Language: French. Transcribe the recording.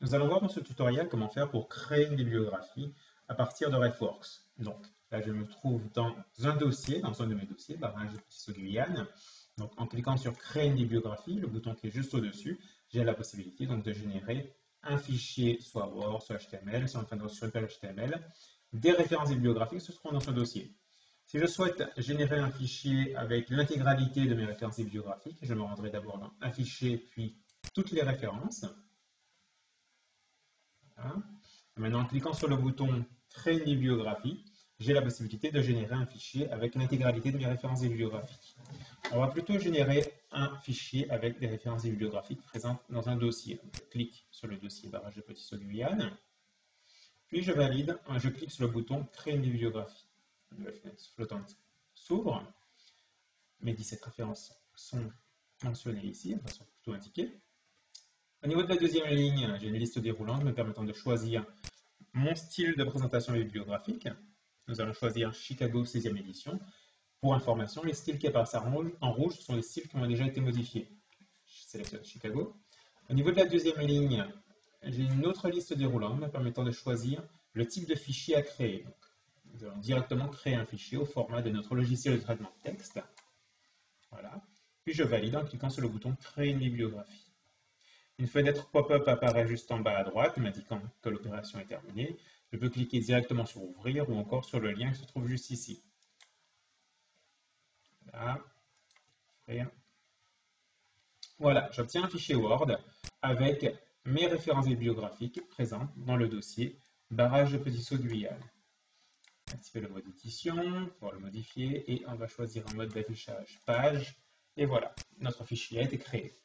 Nous allons voir dans ce tutoriel comment faire pour créer une bibliographie à partir de RefWorks. Donc là, je me trouve dans un dossier, dans un de mes dossiers, barrage de Petit Guyane. Donc en cliquant sur créer une bibliographie, le bouton qui est juste au-dessus, j'ai la possibilité donc de générer un fichier, soit Word, soit HTML, soit sur une page HTML. Des références bibliographiques se trouveront dans ce dossier. Si je souhaite générer un fichier avec l'intégralité de mes références bibliographiques, je me rendrai d'abord dans un fichier, puis toutes les références. Voilà. Maintenant, en cliquant sur le bouton Créer une bibliographie, j'ai la possibilité de générer un fichier avec l'intégralité de mes références bibliographiques. On va plutôt générer un fichier avec des références bibliographiques présentes dans un dossier. Donc, je clique sur le dossier barrage de Petit Guyane, puis je valide, je clique sur le bouton Créer une bibliographie. La fenêtre flottante s'ouvre. Mes 17 références sont mentionnées ici, elles sont plutôt indiquées. Au niveau de la deuxième ligne, j'ai une liste déroulante me permettant de choisir mon style de présentation bibliographique. Nous allons choisir Chicago 16e édition. Pour information, les styles qui apparaissent en rouge sont les styles qui ont déjà été modifiés. Je sélectionne Chicago. Au niveau de la deuxième ligne, j'ai une autre liste déroulante me permettant de choisir le type de fichier à créer. Donc, nous allons directement créer un fichier au format de notre logiciel de traitement de texte. Voilà. Puis je valide en cliquant sur le bouton Créer une bibliographie. Une fenêtre pop-up apparaît juste en bas à droite, m'indiquant que l'opération est terminée. Je peux cliquer directement sur Ouvrir ou encore sur le lien qui se trouve juste ici. Voilà. Ouvrir. Voilà, j'obtiens un fichier Word avec mes références bibliographiques présentes dans le dossier Barrage de Petit Saut Guyane. Activer le mode édition pour le modifier et on va choisir un mode d'affichage page. Et voilà, notre fichier a été créé.